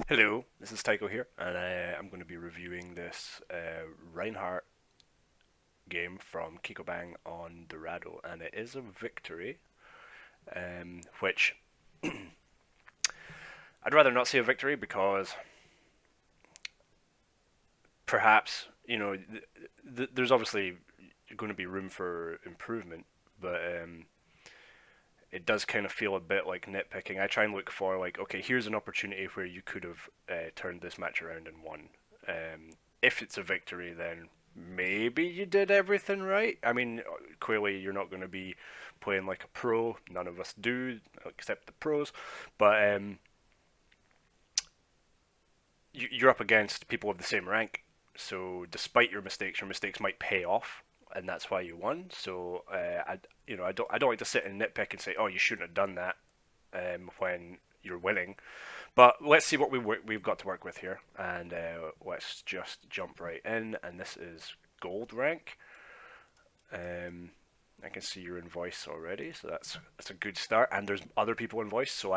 Hello, this is Tycho here, and I'm going to be reviewing this Reinhardt game from Kikkobang on Dorado, and it is a victory, which I'd rather not say a victory because perhaps, there's obviously going to be room for improvement, but it does kind of feel a bit like nitpicking. I try and look for like, okay, here's an opportunity where you could have turned this match around and won. If it's a victory, then maybe you did everything right. I mean, clearly you're not going to be playing like a pro. None of us do, except the pros. But you're up against people of the same rank. So despite your mistakes might pay off, and that's why you won. So I don't like to sit and nitpick and say, oh, you shouldn't have done that when you're winning. But let's see what we've got to work with here, and let's just jump right in. And this is gold rank. I can see you're in voice already, so that's a good start. And there's other people in voice, so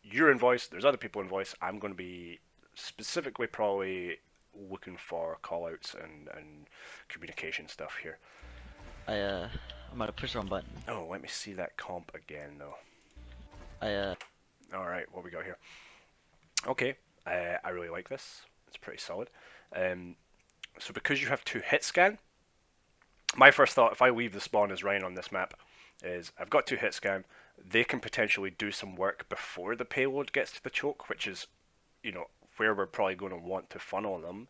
you're in voice. There's other people in voice. I'm going to be specifically probably looking for callouts and communication stuff here. I'm gonna push the wrong button. Oh, let me see that comp again though. All right, what we got here? Okay, I really like this. It's pretty solid. So because you have 2 hit scan, my first thought if I leave the spawn as Rein on this map is I've got 2 hit scan. They can potentially do some work before the payload gets to the choke, which is, where we're probably going to want to funnel them.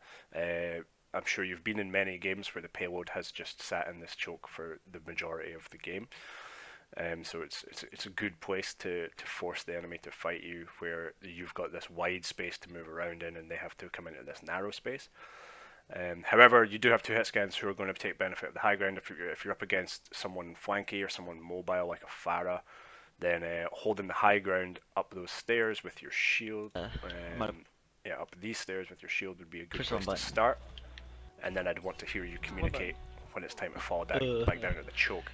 I'm sure you've been in many games where the payload has just sat in this choke for the majority of the game. So it's a good place to force the enemy to fight you, where you've got this wide space to move around in, and they have to come into this narrow space. However, you do have 2 hit scans who are going to take benefit of the high ground. If you're up against someone flanky or someone mobile like a Pharah, then holding the high ground up those stairs with your shield, up these stairs with your shield would be a good place to start. And then I'd want to hear you communicate when it's time to fall back down to the choke.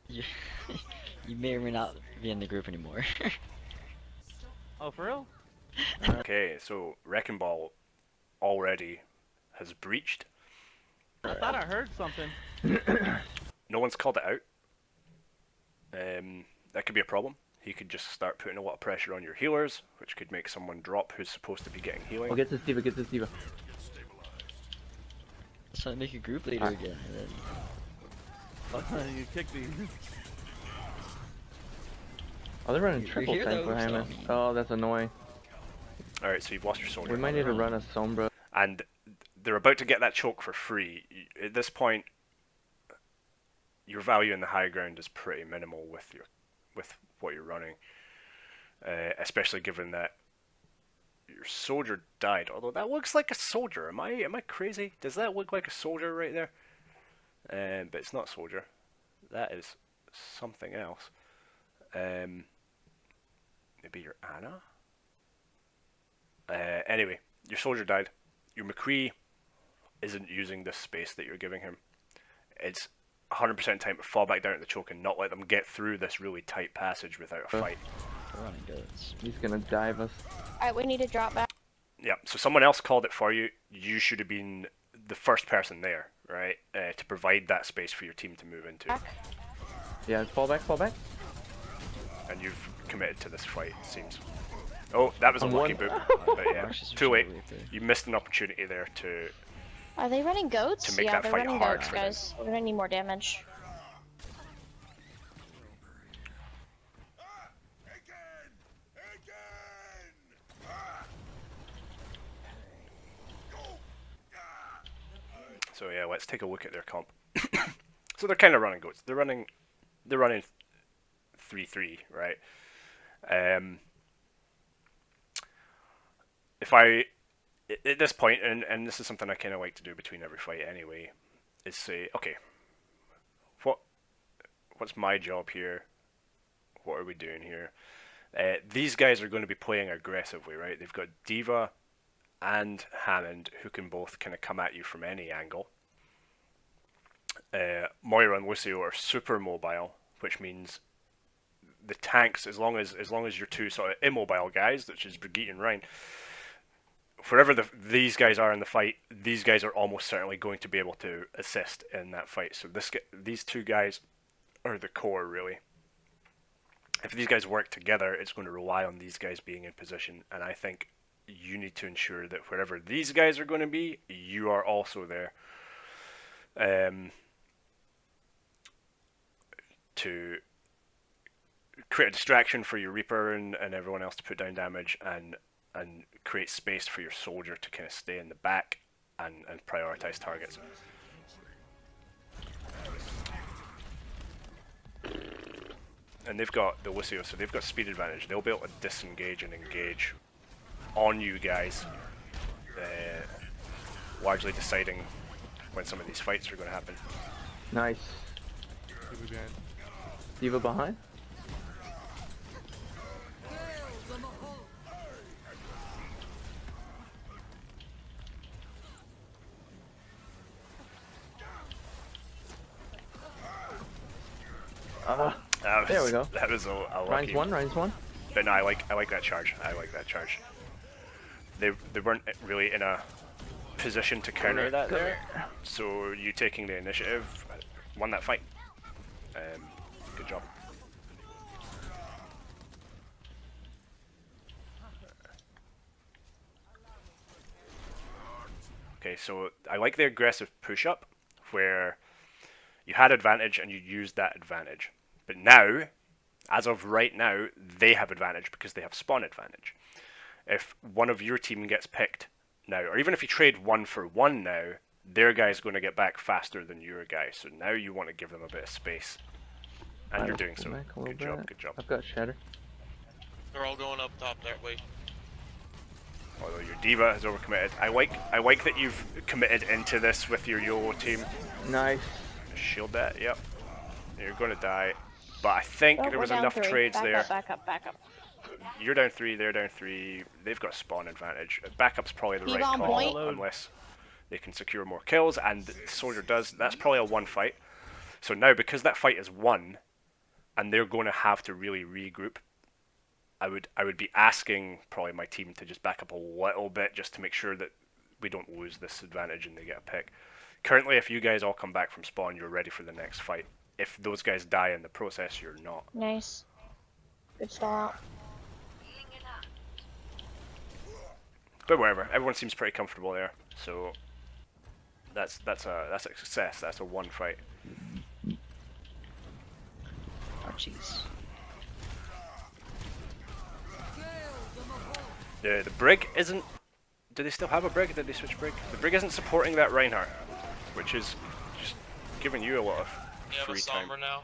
You may or may not be in the group anymore. Oh, for real? Okay, so Wrecking Ball already has breached. I thought I heard something. No one's called it out. That could be a problem. He could just start putting a lot of pressure on your healers, which could make someone drop who's supposed to be getting healing. Oh, get this diva, get this diva. So make a group leader again. You kicked me. Oh, they're running triple tank behind us. Oh, that's annoying. Alright, so you've lost your soldier. We might need to run a Sombra. And they're about to get that choke for free. At this point, your value in the high ground is pretty minimal with what you're running, especially given that your soldier died. Although that looks like a soldier. Am I crazy? Does that look like a soldier right there? But it's not soldier. That is something else. Maybe your Anna. Anyway, your soldier died. Your McCree isn't using this space that you're giving him. It's 100% time to fall back down to the choke and not let them get through this really tight passage without a fight. Running goats. He's gonna dive us. Alright, we need to drop back. Yeah, so someone else called it for you. You should have been the first person there, right? To provide that space for your team to move into. Yeah, fall back, fall back. And you've committed to this fight, it seems. Oh, that was a lucky boot. But yeah, too late. You missed an opportunity there to... Are they running goats? To make yeah, that they're fight running hard goats, for them. guys. We're gonna need more damage. So yeah, let's take a look at their comp. So they're kind of running goats. They're running 3-3, right? If I at this point, and this is something I kind of like to do between every fight anyway, is say, okay, what's my job here? What are we doing here? These guys are going to be playing aggressively, right? They've got Diva and Hammond who can both kind of come at you from any angle. Moira and Lucio are super mobile, which means the tanks, as long as you're two sort of immobile guys, which is Brigitte and Rein, wherever these guys are in the fight, these guys are almost certainly going to be able to assist in that fight. So these two guys are the core, really. If these guys work together, it's going to rely on these guys being in position, and I think you need to ensure that wherever these guys are going to be, you are also there. To create a distraction for your Reaper and everyone else to put down damage, and create space for your soldier to kind of stay in the back and prioritize targets. And they've got the Lucio, so they've got speed advantage. They'll be able to disengage and engage on you guys, largely deciding when some of these fights are going to happen. Nice. D.Va behind? There we go. That was a lucky. Rein's one. But no, I like that charge. I like that charge. They weren't really in a position to counter that there. So you taking the initiative won that fight. Good job. Okay, so I like the aggressive push-up, where you had advantage and you used that advantage. But now, as of right now, they have advantage because they have spawn advantage. If one of your team gets picked now, or even if you trade 1-for-1 now, their guy's going to get back faster than your guy. So now you want to give them a bit of space. And you're doing so. Good job, good job. I've got Shatter. They're all going up top that way. Although your D.Va has overcommitted. I like that you've committed into this with your YOLO team. Nice. Shield that, yep. You're going to die. But I think there was enough trades there. Back up. You're down 3, they're down 3. They've got spawn advantage. Backup's probably the right on call, point. unless they can secure more kills, and the soldier does. That's probably a 1 fight. So now, because that fight is won, and they're going to have to really regroup, I would be asking probably my team to just back up a little bit, just to make sure that we don't lose this advantage and they get a pick. Currently, if you guys all come back from spawn, you're ready for the next fight. If those guys die in the process, you're not. Nice. Good start. But whatever, everyone seems pretty comfortable there, so that's a success. That's a 1 fight. Oh jeez. The brig isn't. Do they still have a brig? Did they switch brig? The brig isn't supporting that Reinhardt, which is just giving you a lot of free time. Sombra now.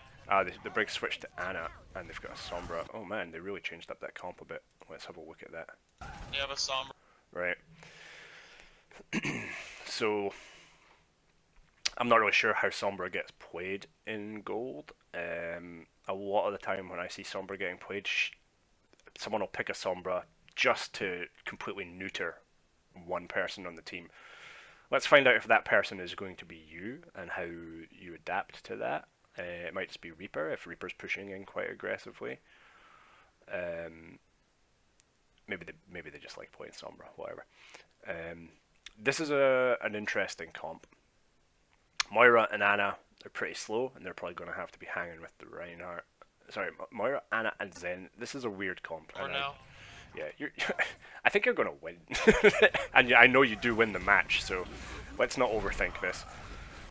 The brig switched to Anna, and they've got a Sombra. Oh man, they really changed up that comp a bit. Let's have a look at that. They have a Sombra. Right. So, I'm not really sure how Sombra gets played in Gold. A lot of the time when I see Sombra getting played, someone will pick a Sombra just to completely neuter one person on the team. Let's find out if that person is going to be you and how you adapt to that. It might just be Reaper, if Reaper's pushing in quite aggressively. Maybe they just like playing Sombra, whatever. This is an interesting comp. Moira and Anna are pretty slow, and they're probably going to have to be hanging with the Reinhardt. Sorry, Moira, Anna, and Zen. This is a weird comp. Or now. Yeah, I think you're going to win. And I know you do win the match, so let's not overthink this.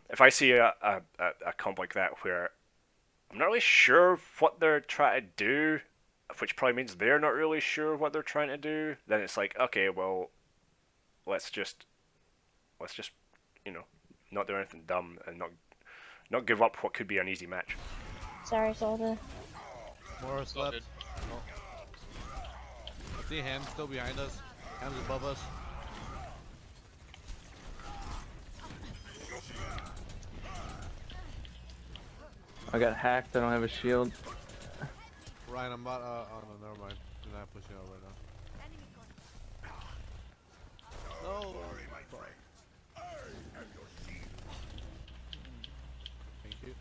If I see a comp like that where I'm not really sure what they're trying to do, which probably means they're not really sure what they're trying to do, then it's like, okay, well, let's just not do anything dumb and not give up what could be an easy match. Sorry, soldier. More slept. Oh. I see Ham still behind us. Ham's above us. I got hacked. I don't have a shield. Ryan, I'm about. Oh no, never mind. You're not pushing out right now. No. Thank you.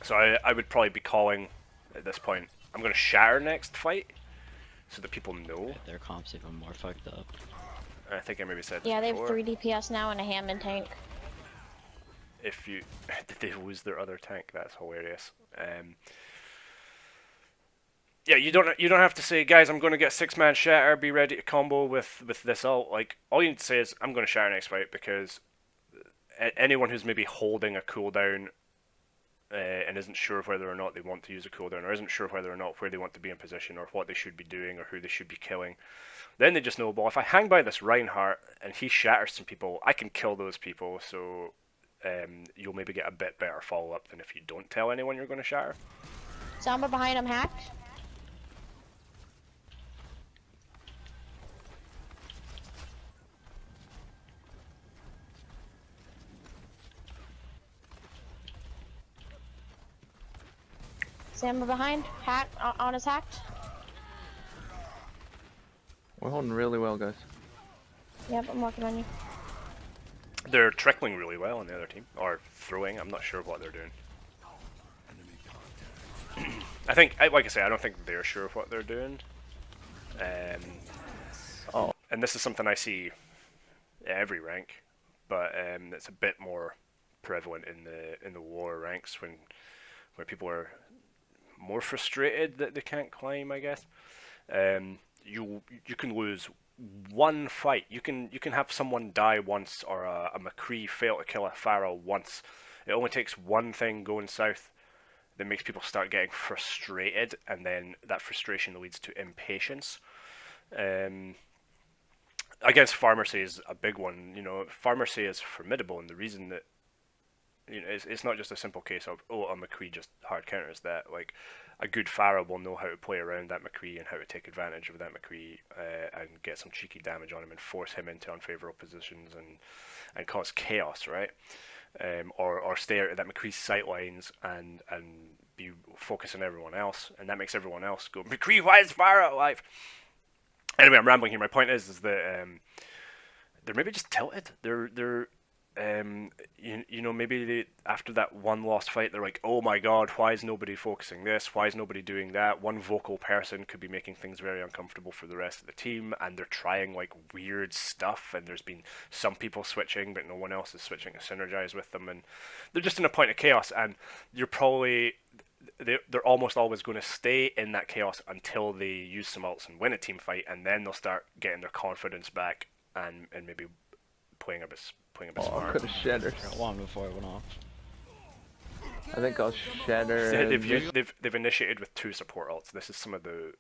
So I would probably be calling at this point. I'm gonna shatter next fight, so that people know. Their comp's even more fucked up. I think I maybe said this Yeah, they have before. 3 DPS now and a Hammond tank. If you did they lose their other tank? That's hilarious. Yeah, you don't have to say, guys, I'm going to get 6-man shatter, be ready to combo with this ult. Like, all you need to say is, I'm going to shatter next fight, because anyone who's maybe holding a cooldown and isn't sure whether or not they want to use a cooldown, or isn't sure whether or not where they want to be in position, or what they should be doing, or who they should be killing, then they just know, well, if I hang by this Reinhardt and he shatters some people, I can kill those people, so you'll maybe get a bit better follow-up than if you don't tell anyone you're going to shatter. Sombra behind him hacked. Sombra behind, hack on his hacked. We're holding really well, guys. Yep, I'm working on you. They're trickling really well on the other team, or throwing. I'm not sure what they're doing. I think, like I say, I don't think they're sure of what they're doing. Oh. And this is something I see every rank, but it's a bit more prevalent in the lower ranks when people are more frustrated that they can't climb, I guess. You can lose one fight. You can have someone die once, or a McCree fail to kill a Pharaoh once. It only takes one thing going south that makes people start getting frustrated, and then that frustration leads to impatience. Against Pharmacy is a big one. You know, Pharmacy is formidable, and the reason that, you know, it's not just a simple case of, oh, a McCree just hard counters that. Like, a good Pharaoh will know how to play around that McCree and how to take advantage of that McCree and get some cheeky damage on him and force him into unfavorable positions and cause chaos, right? Or stay out of that McCree's sightlines and be focused on everyone else, and that makes everyone else go, McCree, why is Pharaoh alive? Anyway, I'm rambling here. My point is that they're maybe just tilted. They're you know, maybe after that one lost fight, they're like, oh my god, why is nobody focusing this? Why is nobody doing that? One vocal person could be making things very uncomfortable for the rest of the team, and they're trying like weird stuff, and there's been some people switching, but no one else is switching to synergize with them, and they're just in a point of chaos, and they're almost always going to stay in that chaos until they use some ults and win a team fight, and then they'll start getting their confidence back and maybe playing a bit Oh, I smart. could have shattered. Got one before it went off. I think I'll shatter. They've initiated with 2 support ults. This is some of the.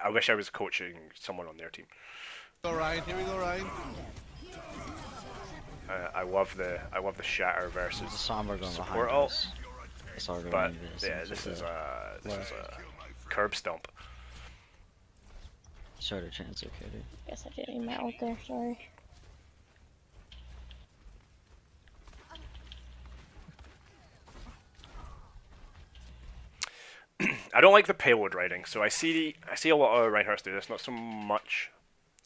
I wish I was coaching someone on their team. Go Ryan, here we go Ryan. I love the shatter versus There's a Sombra going support behind ult, us. Sorry, but yeah, this is a curb stomp. Shorter chance, okay, dude. Guess I didn't need my ult there, sorry. I don't like the payload riding, so I see a lot of Reinhardts do this, not so much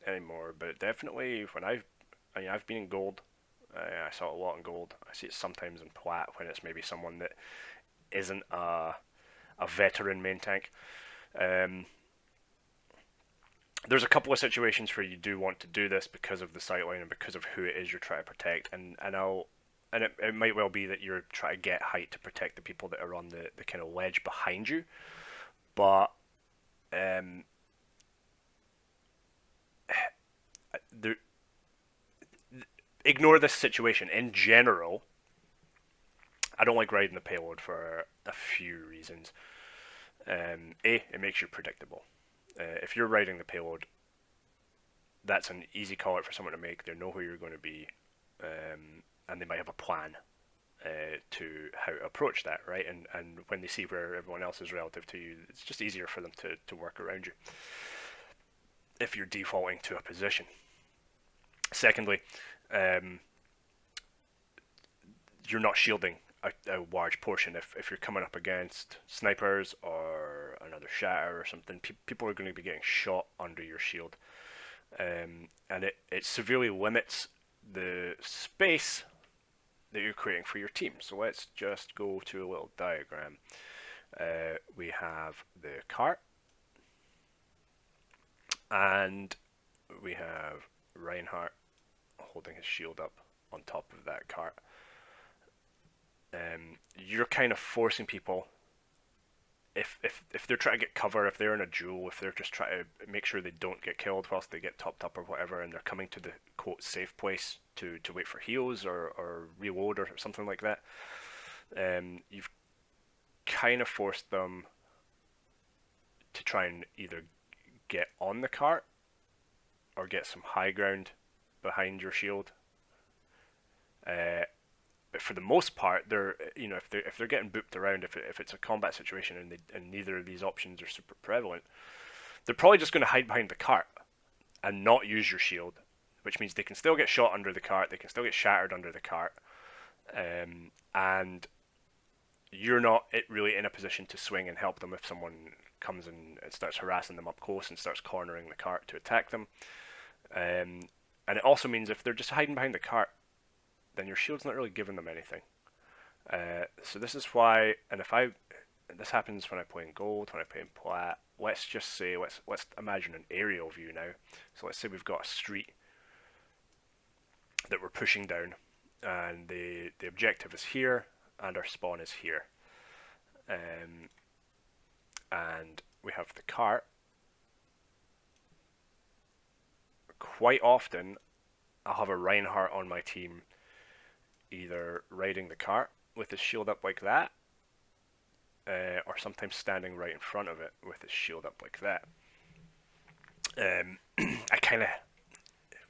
anymore, but definitely when I've been in gold, I saw it a lot in gold. I see it sometimes in plat when it's maybe someone that isn't a veteran main tank. There's a couple of situations where you do want to do this because of the sightline and because of who it is you're trying to protect, and it might well be that you're trying to get height to protect the people that are on the kind of ledge behind you, but ignore this situation. In general, I don't like riding the payload for a few reasons. It makes you predictable. If you're riding the payload, that's an easy call out for someone to make. They know who you're going to be, and they might have a plan to how to approach that, right? And when they see where everyone else is relative to you, it's just easier for them to work around you if you're defaulting to a position. Secondly, you're not shielding a large portion. If you're coming up against snipers or another shatter or something, people are going to be getting shot under your shield, and it severely limits the space that you're creating for your team. So let's just go to a little diagram. We have the cart, and we have Reinhardt holding his shield up on top of that cart. You're kind of forcing people, if they're trying to get cover, if they're in a duel, if they're just trying to make sure they don't get killed whilst they get topped up or whatever, and they're coming to the quote safe place to wait for heals or reload or something like that, you've kind of forced them to try and either get on the cart or get some high ground behind your shield. But for the most part, they're, you know, if they're getting booped around, if it's a combat situation and neither of these options are super prevalent, they're probably just going to hide behind the cart and not use your shield, which means they can still get shot under the cart, they can still get shattered under the cart, and you're not really in a position to swing and help them if someone comes and starts harassing them up close and starts cornering the cart to attack them. And it also means if they're just hiding behind the cart, then your shield's not really giving them anything. So this is why, and this happens when I play in gold, when I play in plat. Let's just say, let's imagine an aerial view now. So let's say we've got a street that we're pushing down, and the objective is here, and our spawn is here. And we have the cart. Quite often, I'll have a Reinhardt on my team either riding the cart with his shield up like that, or sometimes standing right in front of it with his shield up like that. I kind of,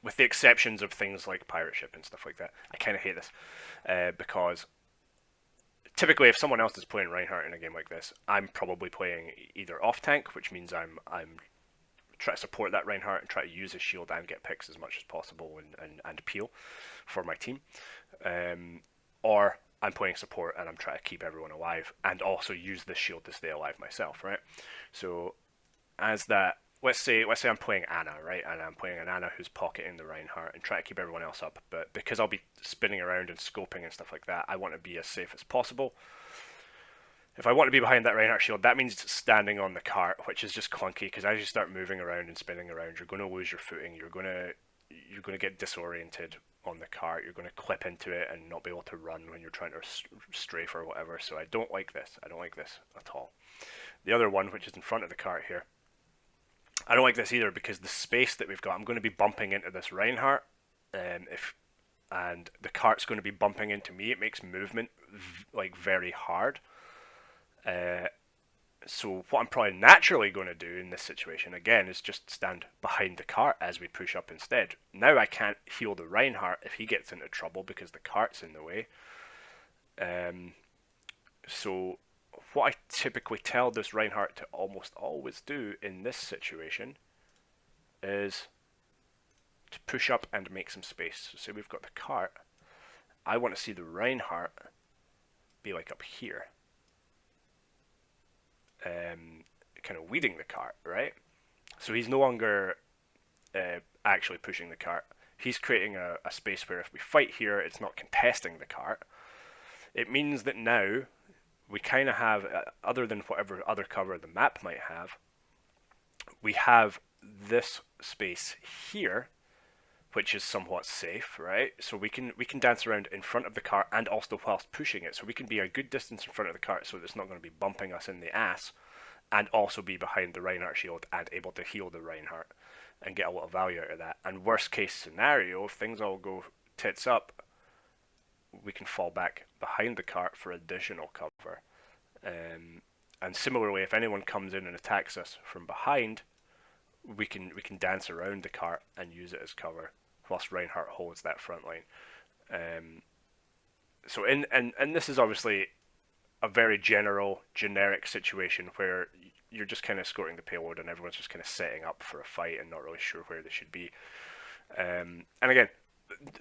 with the exceptions of things like pirate ship and stuff like that, I kind of hate this, because typically if someone else is playing Reinhardt in a game like this, I'm probably playing either off tank, which means I'm try to support that Reinhardt and try to use his shield and get picks as much as possible and peel for my team, or I'm playing support and I'm trying to keep everyone alive and also use this shield to stay alive myself, right? So as that, let's say I'm playing Ana, right, and I'm playing an Ana who's pocketing the Reinhardt and trying to keep everyone else up, but because I'll be spinning around and scoping and stuff like that, I want to be as safe as possible. If I want to be behind that Reinhardt shield, that means standing on the cart, which is just clunky, because as you start moving around and spinning around, you're going to lose your footing, you're going to get disoriented on the cart, you're going to clip into it and not be able to run when you're trying to strafe or whatever, so I don't like this at all. The other one, which is in front of the cart here, I don't like this either, because the space that we've got, I'm going to be bumping into this Reinhardt, and the cart's going to be bumping into me. It makes movement like very hard. So what I'm probably naturally going to do in this situation again is just stand behind the cart as we push up instead. Now I can't heal the Reinhardt if he gets into trouble because the cart's in the way. So what I typically tell this Reinhardt to almost always do in this situation is to push up and make some space. So say we've got the cart, I want to see the Reinhardt be like up here, kind of leading the cart, right? So he's no longer actually pushing the cart. He's creating a space where if we fight here, it's not contesting the cart. It means that now we kind of have, other than whatever other cover the map might have, we have this space here, which is somewhat safe, right? So we can dance around in front of the cart and also whilst pushing it. So we can be a good distance in front of the cart so that it's not going to be bumping us in the ass, and also be behind the Reinhardt shield and able to heal the Reinhardt and get a lot of value out of that. And worst case scenario, if things all go tits up, we can fall back behind the cart for additional cover. And similarly, if anyone comes in and attacks us from behind, we can dance around the cart and use it as cover whilst Reinhardt holds that front line. So and this is obviously a very generic situation where you're just kind of escorting the payload and everyone's just kind of setting up for a fight and not really sure where they should be. And again,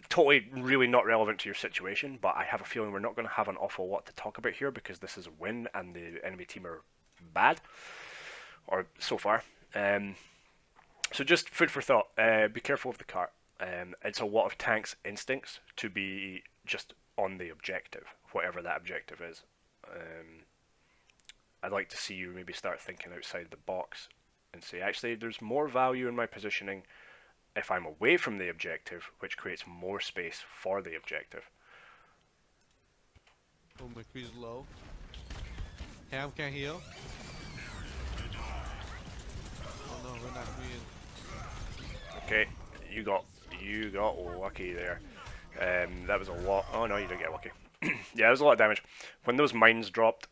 totally really not relevant to your situation, but I have a feeling we're not going to have an awful lot to talk about here because this is a win and the enemy team are bad, or so far. So just food for thought, be careful of the cart. It's a lot of tanks' instincts to be just on the objective, whatever that objective is. I'd like to see you maybe start thinking outside the box and say, actually, there's more value in my positioning if I'm away from the objective, which creates more space for the objective. Oh, McCree's low. Ham can't heal. Oh no, we're not being. Okay, you got lucky there. That was a lot. Oh no, you didn't get lucky. Yeah, it was a lot of damage. When those mines dropped,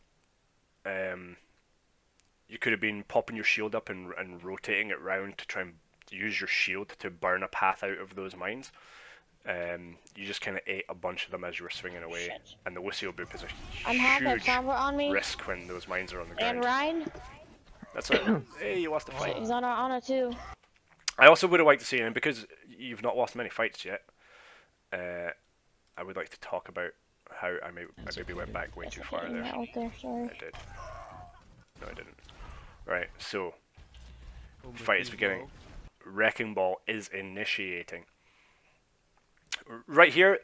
you could have been popping your shield up and rotating it round to try and use your shield to burn a path out of those mines. You just kind of ate a bunch of them as you were swinging away, Shit. and the Wussy boop is a I'm hacked. huge Sombra on me. risk when those mines are on the ground. And Rein. That's it. Hey, you lost a fight. He's on Ana too. I also would have liked to see, and because you've not lost many fights yet, I would like to talk about how I maybe went back way too far there. Out there, sorry. I did. No, I didn't. Right, so Oh, fight is McCree's beginning. low. Wrecking Ball is initiating. Right here,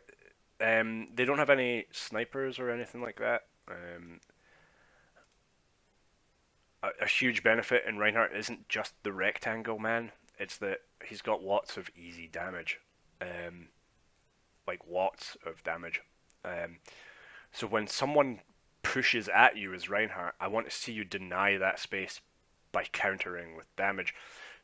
they don't have any snipers or anything like that. A huge benefit in Reinhardt isn't just the rectangle man, it's that he's got lots of easy damage. Like lots of damage. So when someone pushes at you as Reinhardt, I want to see you deny that space by countering with damage.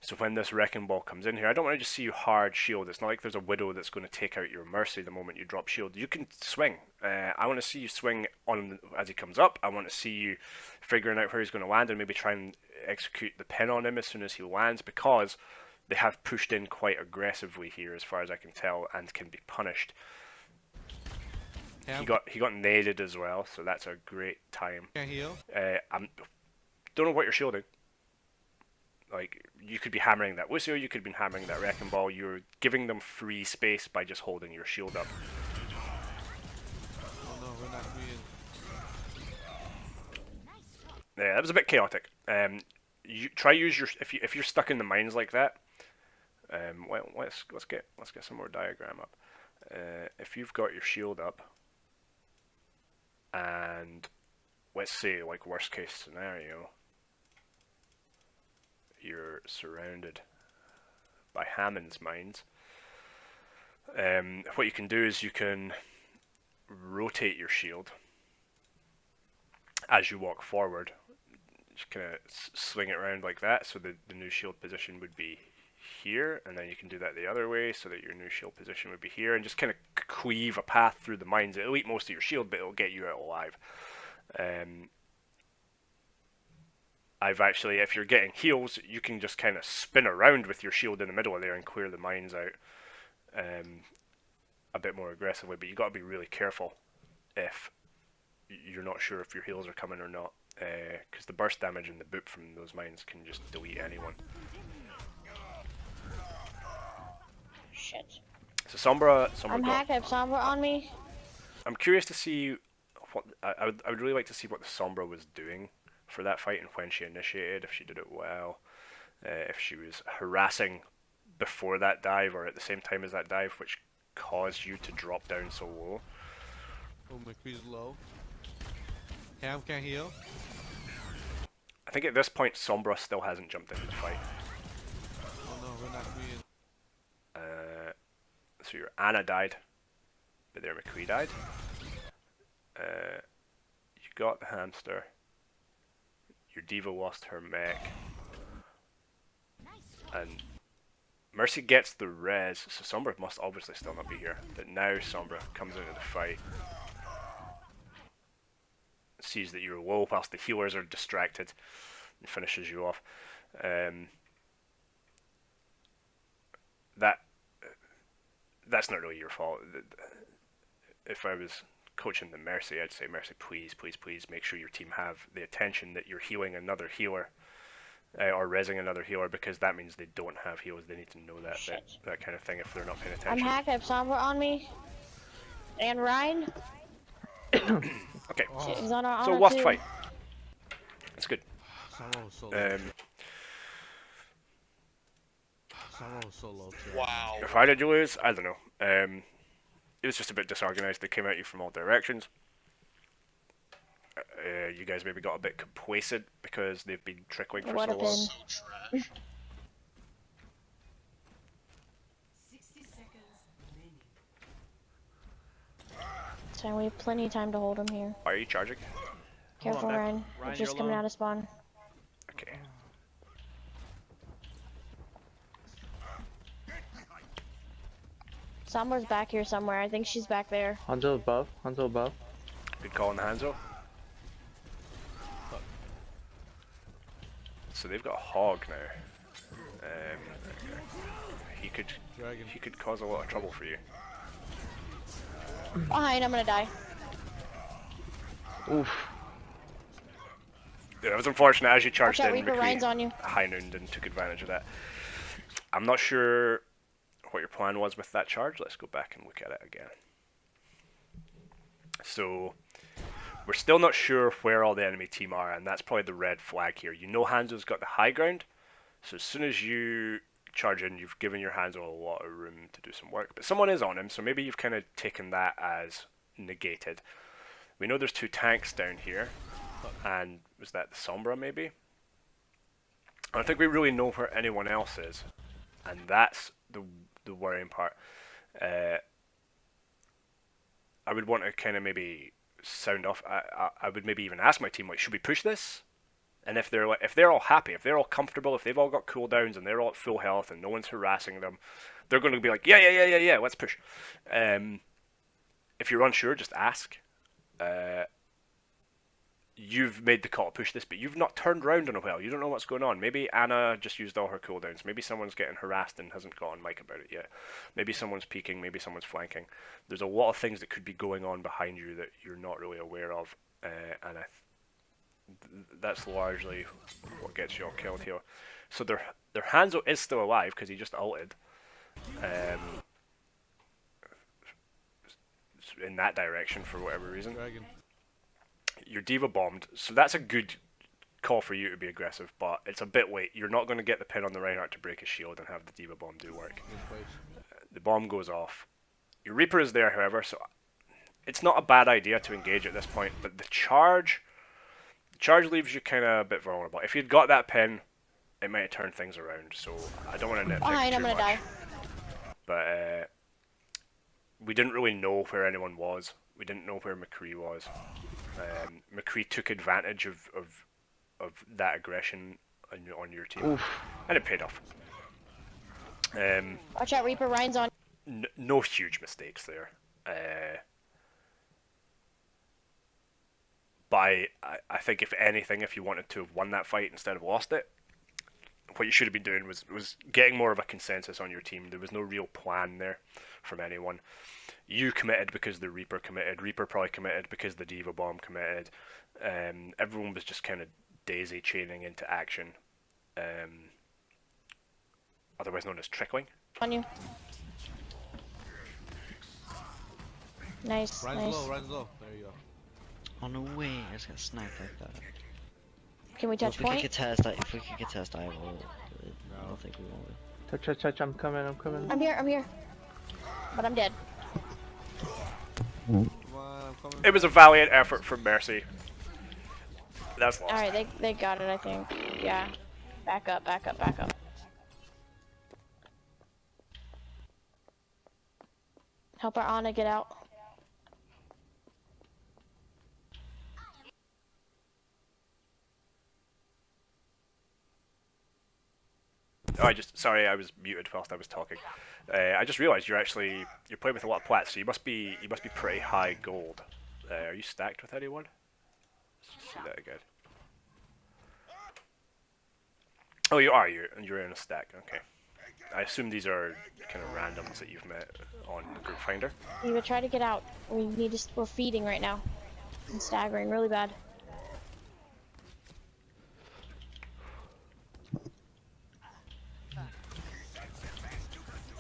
So when this Wrecking Ball comes in here, I don't want to just see you hard shield. It's not like there's a Widow that's going to take out your Mercy the moment you drop shield. You can swing. I want to see you swing on as he comes up. I want to see you figuring out where he's going to land and maybe try and execute the pin on him as soon as he lands, because they have pushed in quite aggressively here as far as I can tell and can be punished. Ham He got naded as well, so that's a great time. can't heal. Don't know what you're shielding. Like, you could be hammering that Wussy, you could be hammering that Wrecking Ball. You're giving them free space by just holding your shield up. Oh no, we're not being. Yeah, that was a bit chaotic. You try use your if you're stuck in the mines like that. Well, let's get some more diagram up. If you've got your shield up, and let's say like worst case scenario, you're surrounded by Hammond's mines. What you can do is you can rotate your shield as you walk forward. Just kind of swing it around like that, so the new shield position would be here, and then you can do that the other way, so that your new shield position would be here, and just kind of cleave a path through the mines. It'll eat most of your shield, but it'll get you out alive. I've actually, if you're getting heals, you can just kind of spin around with your shield in the middle of there and clear the mines out a bit more aggressively, but you got to be really careful if you're not sure if your heals are coming or not, because the burst damage and the boop from those mines can just delete anyone. Shit. So Sombra I'm got, hacked. I have Sombra on me. I'm curious to see what I would really like to see what the Sombra was doing for that fight and when she initiated, if she did it well, if she was harassing before that dive or at the same time as that dive, which caused you to drop down so low. Oh, McCree's low. Ham can't heal. I think at this point Sombra still hasn't jumped into the fight. Oh no, we're not being. So your Ana died, but their McCree died. You got the hamster. Your diva lost her mech. And Mercy gets the res, so Sombra must obviously still not be here. But now Sombra comes into the fight. Sees that you're low whilst the healers are distracted and finishes you off. That's not really your fault. If I was coaching the Mercy, I'd say, Mercy, please, please, please make sure your team have the attention that you're healing another healer or rezzing another healer, because that means they don't have heals. They need to know that kind of thing if they're not paying I'm attention. hacked. I have Sombra on me. And Rein. Okay, He's on our so Ana last too. fight. It's good. Someone was so low. Someone was so low too. Wow. Why did you lose? I don't know. it was just a bit disorganized. They came at you from all directions. You guys maybe got a bit complacent because they've been trickling for What so a long. pin. So trash. So we have plenty of time to hold him here. Are you charging? Careful, back. Ryan. We're Ryan, just you're coming alone. out of spawn. Okay. Sombra's back here somewhere. I think she's back there. Hanzo above. Hanzo above. Good call on the Hanzo. So they've got a hog now. Dragon. He could cause a lot of trouble for you. Behind, I'm gonna die. Oof. Yeah, it was unfortunate as you charged Watch out, in. Reaper Ryan's on you. High nooned and took advantage of that. I'm not sure what your plan was with that charge. Let's go back and look at it again. So we're still not sure where all the enemy team are, and that's probably the red flag here. You know Hanzo's got the high ground, so as soon as you charge in, you've given your Hanzo a lot of room to do some work. But someone is on him, so maybe you've kind of taken that as negated. We know there's 2 tanks down here, and was that the Sombra maybe? I don't think we really know where anyone else is, and that's the worrying part. I would want to kind of maybe sound off. I would maybe even ask my team, like, should we push this? And if they're all happy, if they're all comfortable, if they've all got cooldowns and they're all at full health and no one's harassing them, they're going to be like, yeah, let's push. If you're unsure, just ask. You've made the call to push this, but you've not turned around in a while. You don't know what's going on. Maybe Anna just used all her cooldowns. Maybe someone's getting harassed and hasn't got on mic about it yet. Maybe someone's peeking. Maybe someone's flanking. There's a lot of things that could be going on behind you that you're not really aware of, and that's largely what gets you all killed here. So their Hanzo is still alive because he just ulted in that direction for whatever reason. Dragon. You're diva bombed, so that's a good call for you to be aggressive, but it's a bit late. You're not going to get the pin on the Reinhardt to break his shield and have the diva bomb do work. The bomb goes off. Your Reaper is there, however, so it's not a bad idea to engage at this point, but the charge leaves you kind of a bit vulnerable. If you'd got that pin, it might have turned things around, so I don't want to nitpick Behind, too I'm gonna much. die. But we didn't really know where anyone was. We didn't know where McCree was. McCree took advantage of that aggression on your team, Oof. and it paid off. Watch out, Reaper Ryan's on. No huge mistakes there. But I think if anything, if you wanted to have won that fight instead of lost it, what you should have been doing was getting more of a consensus on your team. There was no real plan there from anyone. You committed because the Reaper committed. Reaper probably committed because the Diva Bomb committed. Everyone was just kind of daisy chaining into action. Otherwise known as trickling. On you. Nice, Ryan's nice. low, Ryan's low. There you go. Oh no way, I just got sniped like that. Can we touch If we point? could contest, if we could contest, I will. I don't think we will. Touch, I'm coming. I'm here. But I'm dead. Come on, I'm coming. It was a valiant effort from Mercy. That's lost. Alright, they got it, I think. Yeah. Back up. Help our Ana get out. Oh, sorry, I was muted whilst I was talking. I just realised you're playing with a lot of plats, so you must be pretty high gold. Are you stacked with anyone? Let's see that again. Oh, you are. You're in a stack. Okay. I assume these are kind of randoms that you've met on Group Finder. You would try to get out. We're feeding right now. And staggering really bad.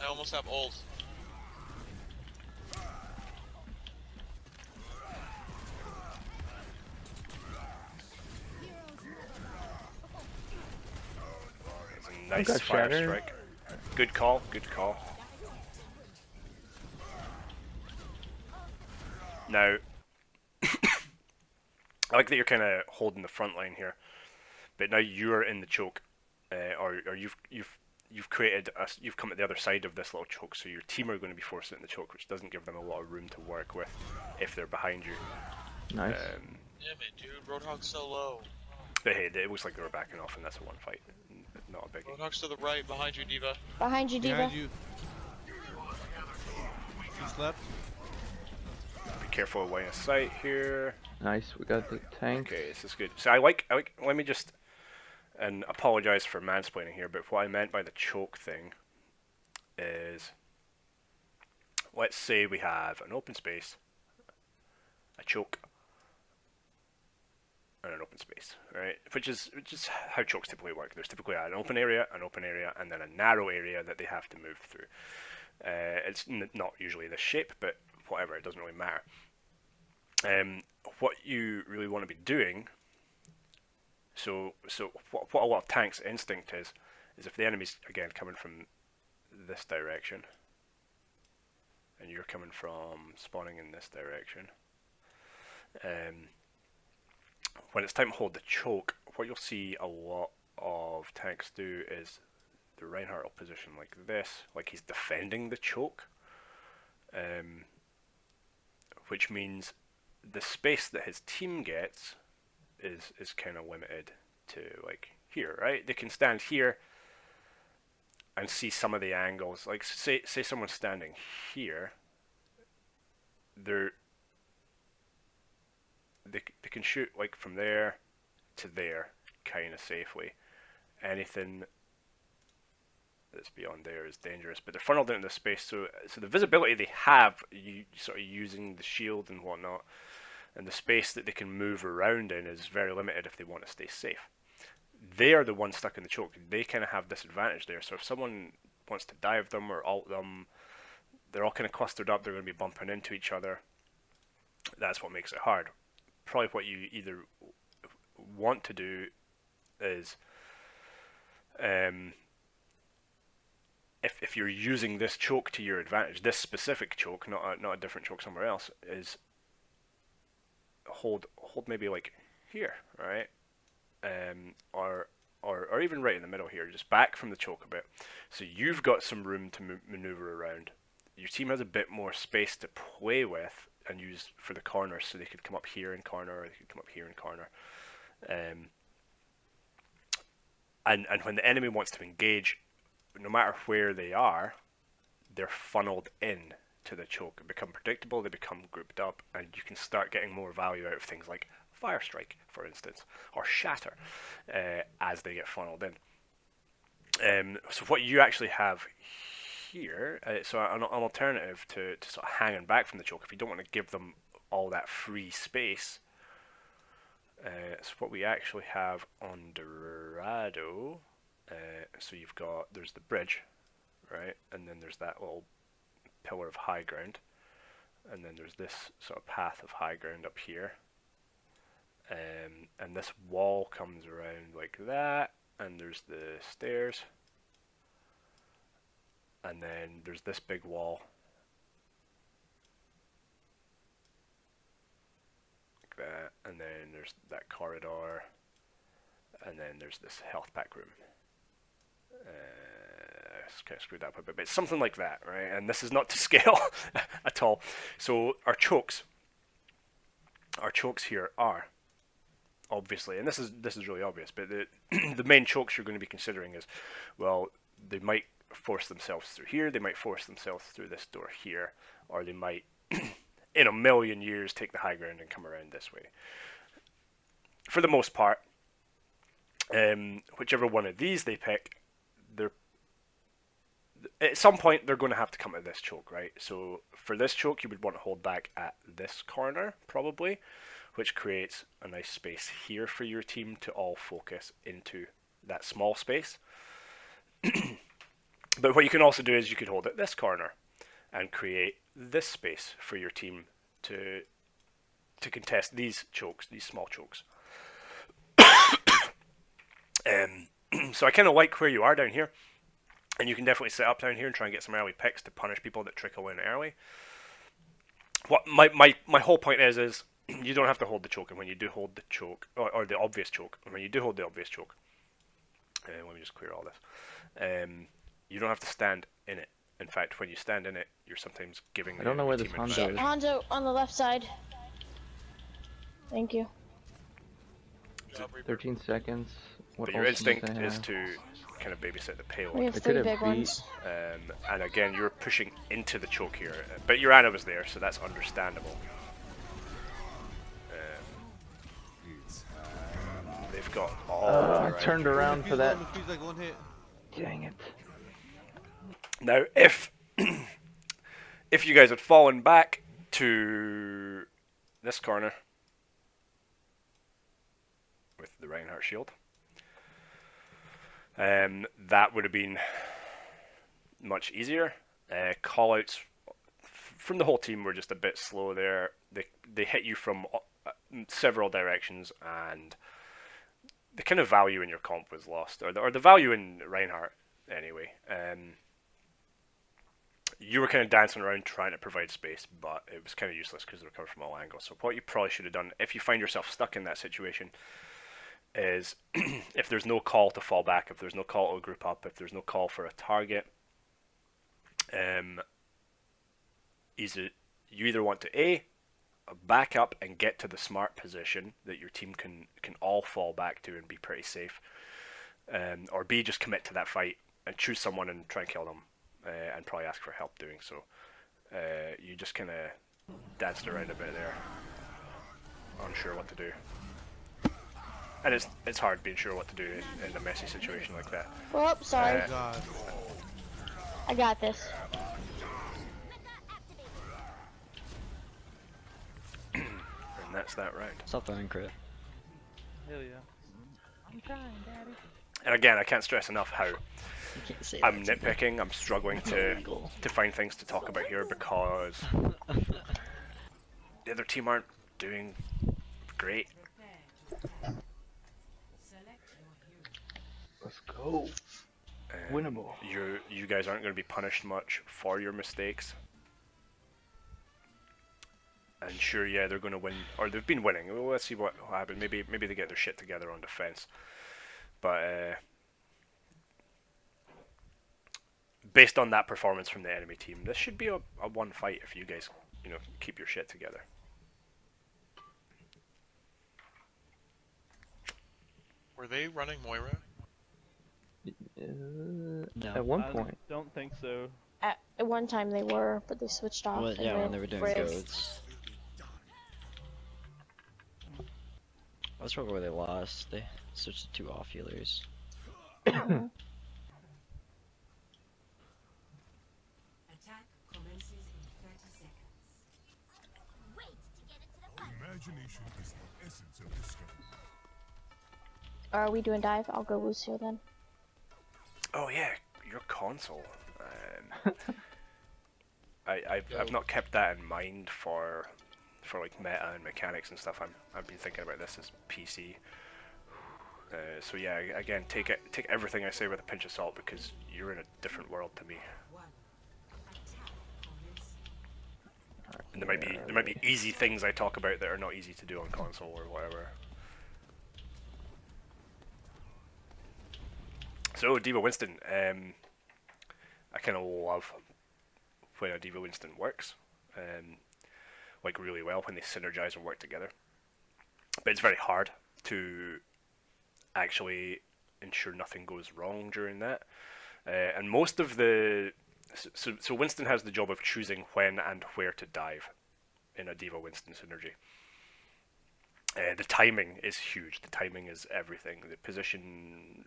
I almost have ult. It's a nice got fire shattered. strike. Good call. Now, I like that you're kind of holding the front line here, but now you're in the choke, or you've created you've come at the other side of this little choke, so your team are going to be forced into the choke, which doesn't give them a lot of room to work with if they're behind you. Nice. Damn it, dude. Roadhog's so low. But hey, it looks like they were backing off, and that's a one fight, not a biggie. Roadhog's to the right, behind you, Diva. Behind you, Diva. Behind you. He slept. Be careful of line of sight here. Nice, we got the tank. Okay, this is good. So I like. Let me just and apologize for mansplaining here, but what I meant by the choke thing is, let's say we have an open space, a choke, and an open space, right? Which is how chokes typically work. There's typically an open area, and then a narrow area that they have to move through. It's not usually this shape, but whatever, it doesn't really matter. What you really want to be doing, so what a lot of tanks' instinct is if the enemy's again coming from this direction, and you're coming from spawning in this direction, when it's time to hold the choke, what you'll see a lot of tanks do is the Reinhardt will position like this, like he's defending the choke, which means the space that his team gets is kind of limited to like here, right? They can stand here and see some of the angles. Like say someone's standing here, they can shoot like from there to there kind of safely. Anything that's beyond there is dangerous, but they're funneled into the space, so the visibility they have, you sort of using the shield and whatnot, and the space that they can move around in is very limited if they want to stay safe. They are the ones stuck in the choke. They kind of have this advantage there, so if someone wants to dive them or ult them, they're all kind of clustered up, they're going to be bumping into each other. That's what makes it hard. Probably what you either want to do is, if you're using this choke to your advantage, this specific choke, not a different choke somewhere else, is hold maybe like here, right? Or even right in the middle here, just back from the choke a bit, so you've got some room to maneuver around. Your team has a bit more space to play with and use for the corners, so they could come up here in corner, or they could come up here in corner. And when the enemy wants to engage, no matter where they are, they're funneled in to the choke and become predictable, they become grouped up, and you can start getting more value out of things like Fire Strike, for instance, or Shatter, as they get funneled in. So what you actually have here, so an alternative to sort of hanging back from the choke, if you don't want to give them all that free space, so what we actually have on Dorado, so there's the bridge, right, and then there's that little pillar of high ground, and then there's this sort of path of high ground up here, and this wall comes around like that, and there's the stairs, and then there's this big wall like that, and then there's that corridor, and then there's this health pack room. Kind of screwed up a bit, but it's something like that, right? And this is not to scale at all. So our chokes here are obviously, and this is really obvious, but the main chokes you're going to be considering is, well, they might force themselves through here, they might force themselves through this door here, or they might in a million years take the high ground and come around this way. For the most part, whichever one of these they pick, at some point they're going to have to come to this choke, right? So for this choke, you would want to hold back at this corner, probably, which creates a nice space here for your team to all focus into that small space. But what you can also do is you could hold at this corner and create this space for your team to contest these chokes, these small chokes. So I kind of like where you are down here. And you can definitely set up down here and try and get some early picks to punish people that trickle in early. what my whole point is you don't have to hold the choke, and when you do hold the choke, or the obvious choke, and when you do hold the obvious choke, let me just clear all this. You don't have to stand in it. In fact, when you stand in it, you're sometimes giving. I don't know where this team Hanzo advantage. is. Hanzo on the left side. Thank you. Good job, Reaper. 13 seconds. What But your ultimates instinct I is have? to kind of babysit the We payload. have They 3 could've big beat- ones. And again, you're pushing into the choke here. But your Ana was there, so that's understandable. They've got all I right. turned around for that. Feels like one hit. Dang it. Now, if if you guys had fallen back to this corner with the Reinhardt shield, that would have been much easier. Callouts from the whole team were just a bit slow there. They hit you from several directions, and the kind of value in your comp was lost, or the value in Reinhardt anyway. You were kind of dancing around trying to provide space, but it was kind of useless because they were coming from all angles. So what you probably should have done, if you find yourself stuck in that situation, is if there's no call to fall back, if there's no call to group up, if there's no call for a target, you either want to back up and get to the smart position that your team can all fall back to and be pretty safe, or B, just commit to that fight and choose someone and try and kill them, and probably ask for help doing so. You just kind of danced around a bit there, unsure what to do. And it's hard being sure what to do in a messy situation like that. Oh, sorry. God. I got this. And that's that round. Stop throwing crit. Hell yeah. I'm trying, Daddy. And again, I can't stress enough how You can't say I'm that. nitpicking. I'm struggling to find things to talk about here because the other team aren't doing great. Let's go. Winnable. You guys aren't going to be punished much for your mistakes. And sure, yeah, they're going to win, or they've been winning. Well, let's see what will happen. Maybe they get their shit together on defense. But based on that performance from the enemy team, this should be a one fight if you guys, keep your shit together. Were they running Moira? No. At one I point. don't think so. At one time they were, but they switched off. Well, and yeah, when went they were doing Riv. goads. That's probably where they lost. They switched to 2 off healers. Mhm. Attack commences in 30 seconds. Imagination is the essence of discovery. Are we doing dive? I'll go Lucio then. Oh yeah, your console. I've not kept that in mind for like meta and mechanics and stuff. I've been thinking about this as PC. So yeah, again, take everything I say with a pinch of salt because you're in a different world to me. And there might be easy things I talk about that are not easy to do on console or whatever. So D.Va Winston, I kind of love when a D.Va Winston works, like really well when they synergize and work together. But it's very hard to actually ensure nothing goes wrong during that. And most of the so Winston has the job of choosing when and where to dive in a D.Va Winston synergy. The timing is huge. The timing is everything. The position.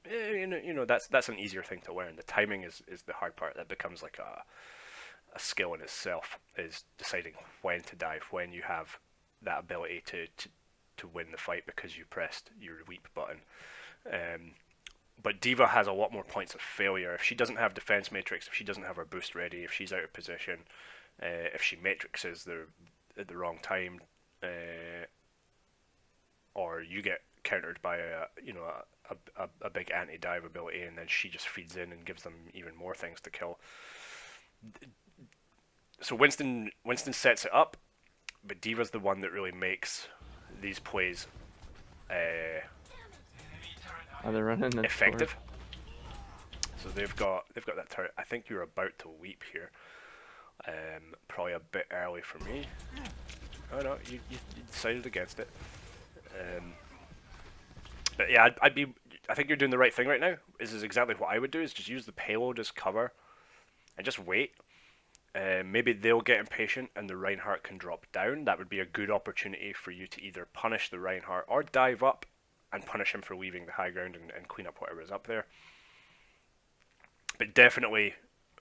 That's an easier thing to learn. The timing is the hard part. That becomes like a skill in itself, is deciding when to dive, when you have that ability to win the fight because you pressed your weep button. But D.Va has a lot more points of failure. If she doesn't have defense matrix, if she doesn't have her boost ready, if she's out of position, if she matrixes at the wrong time, or you get countered by a big anti-dive ability, and then she just feeds in and gives them even more things to kill. So Winston sets it up, but D.Va's the one that really makes these plays Are they running the effective. So they've got that turret. I think you're about to weep here. Probably a bit early for me. Oh no, you decided against it. But yeah, I think you're doing the right thing right now. This is exactly what I would do, is just use the payload as cover and just wait. Maybe they'll get impatient and the Reinhardt can drop down. That would be a good opportunity for you to either punish the Reinhardt or dive up and punish him for leaving the high ground and clean up whatever is up there. But definitely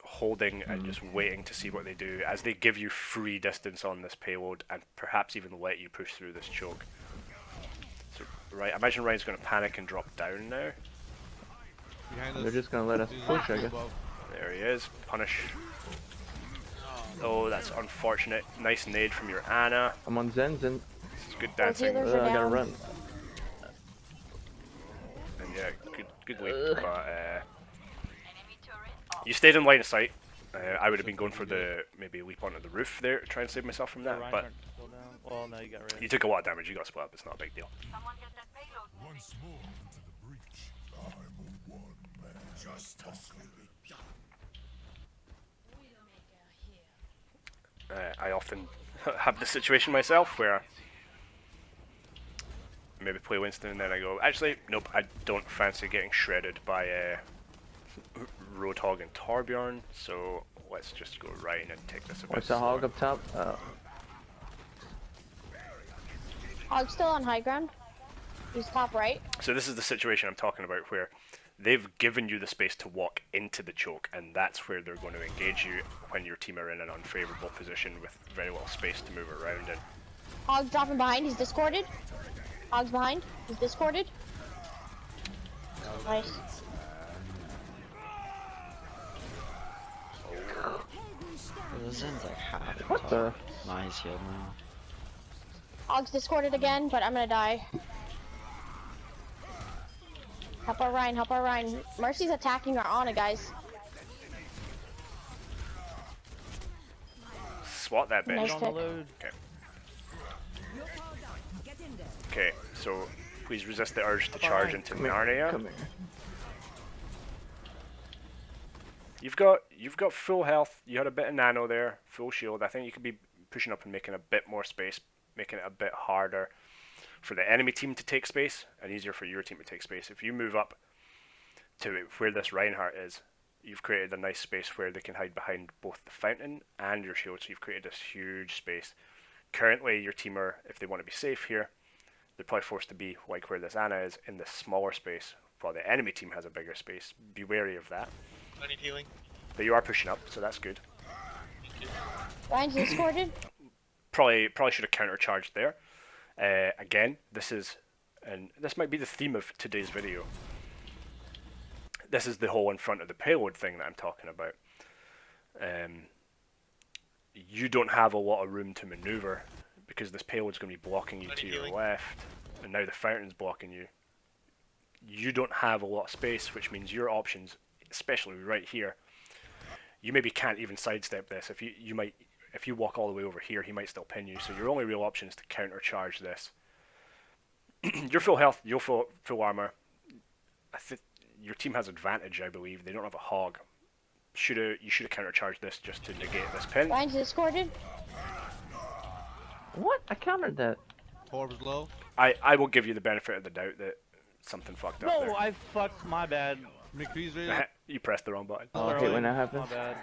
holding and just waiting to see what they do as they give you free distance on this payload and perhaps even let you push through this choke. So, right, I imagine Ryan's going to panic and drop down now. Behind us. They're just gonna let us He's push, I guess. above. There he is. Punish. Oh, that's unfortunate. Nice nade from your Ana. I'm on Zen. This is good dancing. healers I are gotta down. run. And yeah, good lead. But you stayed in line of sight. I would have been going for the maybe leap onto the roof there to try and save myself from that. But Reinhardt's still down. Well, no, you got rid. you took a lot of damage. You got split up. It's not a big deal. Once more into the breach. I'm a one man. Justice will be done. I often have this situation myself where maybe play Winston and then I go, actually, nope, I don't fancy getting shredded by Roadhog and Torbjorn, so let's just go Rein and take this a bit What's the hog up top? Hog's still on high ground. He's top right. So this is the situation I'm talking about where they've given you the space to walk into the choke, and that's where they're going to engage you when your team are in an unfavorable position with very little space to move around in. Hog's dropping behind. He's discorded. Hog's behind. He's discorded. Nice. The Zen's like half the What top. the? Nice healed now. Hog's discorded again, but I'm gonna die. Help our Ryan, help our Ryan. Mercy's attacking our Ana, guys. Swat that bitch. Nice On the pick. load. Okay, so please resist the urge to charge into Narnia. Come here. You've got full health. You had a bit of nano there, full shield. I think you could be pushing up and making a bit more space, making it a bit harder for the enemy team to take space and easier for your team to take space. If you move up to where this Reinhardt is, you've created a nice space where they can hide behind both the fountain and your shield. So you've created this huge space. Currently, your team are, if they want to be safe here, they're probably forced to be like where this Ana is in this smaller space, while the enemy team has a bigger space. Be wary of that. I need healing. But you are pushing up, so that's good. Ryan's discorded. Probably should have countercharged there. Again, this might be the theme of today's video. This is the hole in front of the payload thing that I'm talking about. You don't have a lot of room to maneuver because this payload's going to be blocking you to your left, and now the fountain's blocking you. You don't have a lot of space, which means your options, especially right here, you maybe can't even sidestep this. If you walk all the way over here, he might still pin you. So your only real option is to countercharge this. You're full health, you're full armor. Your team has advantage, I believe. They don't have a hog. You should have countercharged this just to negate this pin. Ryan's discorded. What? I countered that. Torb's low. I will give you the benefit of the doubt that something fucked up No, there. I fucked. My bad. McCree's ready. You pressed the wrong button. Oh, I hate when that happens. My bad.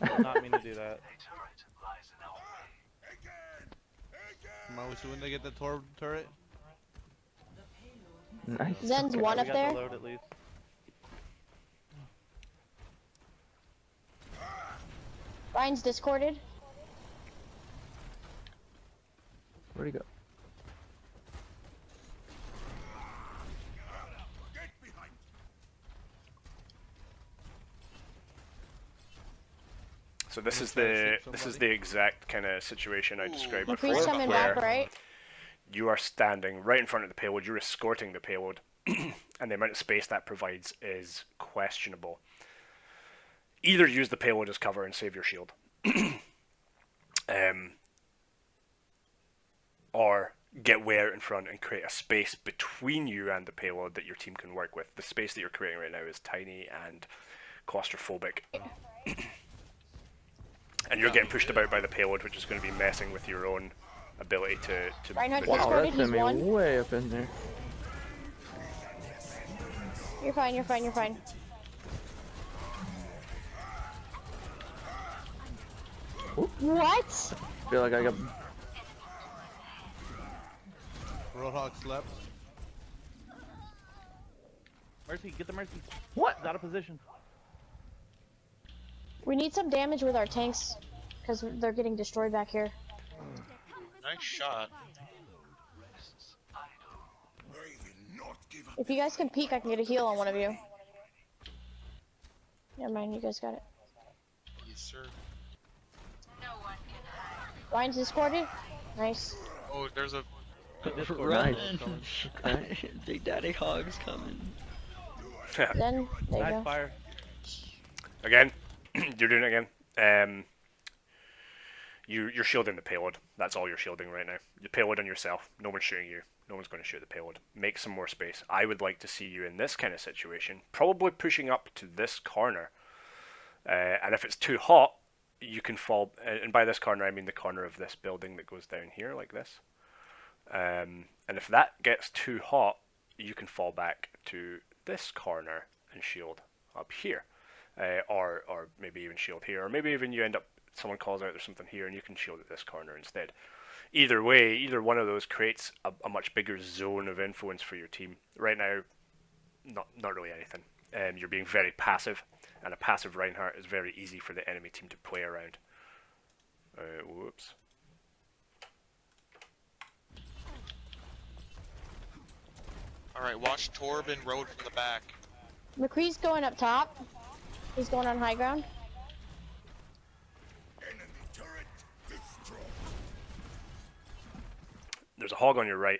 Did not mean to do that. Come on, we should when they get the Torb turret. Nice. Zen's Okay, one we up got there. the load at least. Ryan's discorded. Where'd he go? So this is the exact kind of situation I described McCree's before, coming where back, right? you are standing right in front of the payload, you're escorting the payload, and the amount of space that provides is questionable. Either use the payload as cover and save your shield, or get way out in front and create a space between you and the payload that your team can work with. The space that you're creating right now is tiny and claustrophobic. And you're getting pushed about by the payload, which is going to be messing with your own ability to Reinhardt maneuver. Wow, discarded, that sent he's me one. way up in there. You're fine, you're fine, you're fine. What? I feel like I got. Roadhog slept. Mercy, get the Mercy. What? He's out of position. We need some damage with our tanks, because they're getting destroyed back here. Nice shot. If you guys can peek, I can get a heal on one of you. Never mind, you guys got it. Yes, sir. Ryan's discorded. Nice. Oh, there's a. Run! Nice. Big Daddy Hog's coming. Then, there you Nice go. fire. Again, you're doing it again. You're shielding the payload. That's all you're shielding right now. The payload on yourself. No one's shooting you. No one's going to shoot the payload. Make some more space. I would like to see you in this kind of situation, probably pushing up to this corner. And if it's too hot, you can fall. And by this corner, I mean the corner of this building that goes down here, like this. And if that gets too hot, you can fall back to this corner and shield up here. Or maybe even shield here. Or maybe even you end up, someone calls out there's something here and you can shield at this corner instead. Either way, either one of those creates a much bigger zone of influence for your team. Right now, not really anything. You're being very passive, and a passive Reinhardt is very easy for the enemy team to play around. Whoops. Alright, watch Torb and Road from the back. McCree's going up top. He's going on high ground. Enemy turret destroyed. There's a Hog on your right.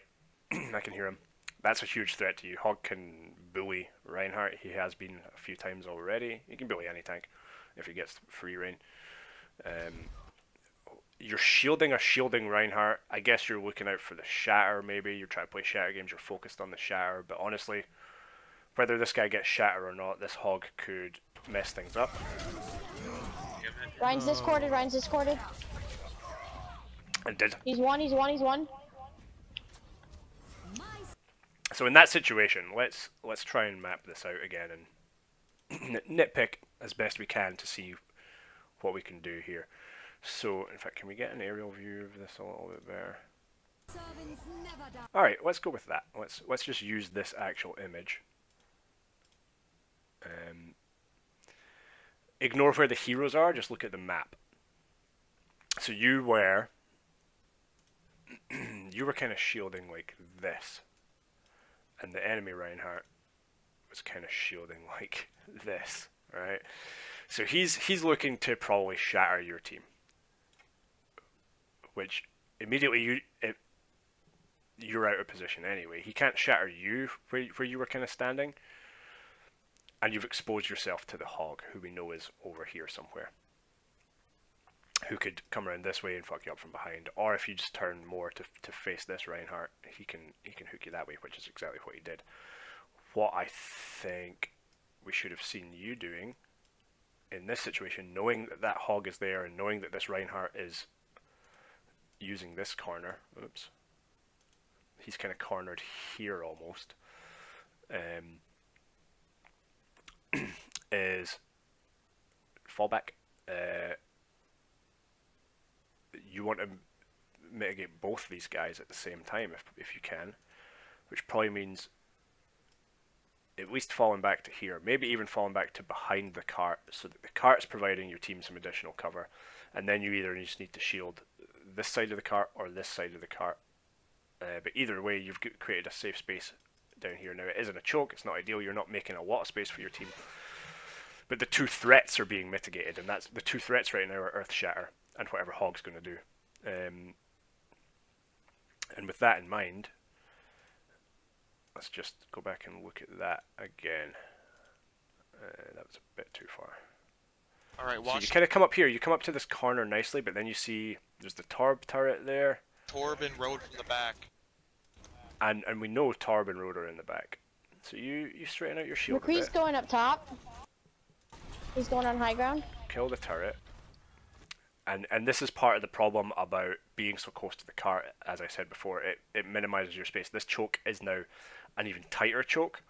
I can hear him. That's a huge threat to you. Hog can bully Reinhardt. He has been a few times already. He can bully any tank if he gets free reign. You're shielding a shielding Reinhardt. I guess you're looking out for the shatter maybe. You're trying to play shatter games. You're focused on the shatter. But honestly, whether this guy gets shatter or not, this Hog could mess things up. Ryan's discorded, Ryan's discorded. And did. He's one, he's one, he's one. So in that situation, let's try and map this out again and nitpick as best we can to see what we can do here. So, in fact, can we get an aerial view of this a little bit better? All right, let's go with that. Let's just use this actual image. Ignore where the heroes are. Just look at the map. So you were kind of shielding like this. And the enemy Reinhardt was kind of shielding like this, right? So he's looking to probably shatter your team, which immediately you're out of position anyway. He can't shatter you where you were kind of standing, and you've exposed yourself to the Hog, who we know is over here somewhere, who could come around this way and fuck you up from behind, or if you just turn more to face this Reinhardt, he can hook you that way, which is exactly what he did. What I think we should have seen you doing in this situation, knowing that Hog is there and knowing that this Reinhardt is using this corner, oops, he's kind of cornered here almost, is fall back. You want to mitigate both these guys at the same time if you can, which probably means at least falling back to here, maybe even falling back to behind the cart, so that the cart's providing your team some additional cover, and then you either just need to shield this side of the cart or this side of the cart. But either way, you've created a safe space down here. Now, it isn't a choke, it's not ideal, you're not making a lot of space for your team, but the two threats are being mitigated, and that's the two threats right now are Earth Shatter and whatever Hog's going to do. And with that in mind, let's just go back and look at that again. That was a bit too far. Alright, So you watch kind of come up here. You come up to this corner nicely, but then you see there's the Torb turret there, Torb and Road from the back. and we know Torb and Road are in the back. So you straighten out your shield a McCree's bit, going up top. He's going on high ground. kill the turret, and this is part of the problem about being so close to the cart. As I said before, it minimizes your space. This choke is now an even tighter choke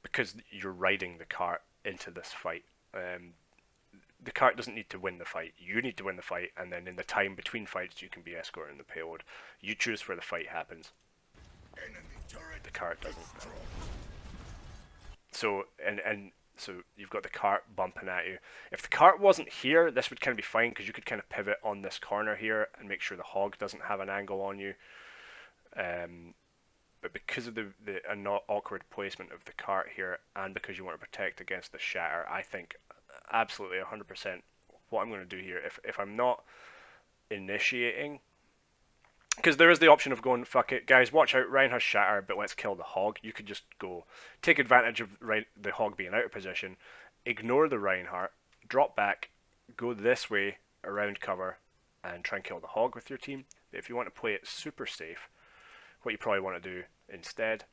because you're riding the cart into this fight. The cart doesn't need to win the fight. You need to win the fight, and then in the time between fights, you can be escorting the payload. You choose where the fight happens. The cart doesn't. So so you've got the cart bumping at you. If the cart wasn't here, this would kind of be fine because you could kind of pivot on this corner here and make sure the hog doesn't have an angle on you. But because of the not awkward placement of the cart here, and because you want to protect against the shatter, I think absolutely 100% what I'm going to do here, if I'm not initiating, because there is the option of going, fuck it, guys, watch out, Rein has shatter, but let's kill the hog. You could just go, take advantage of the hog being out of position, ignore the Reinhardt, drop back, go this way, around cover, and try and kill the hog with your team. But if you want to play it super safe, what you probably want to do instead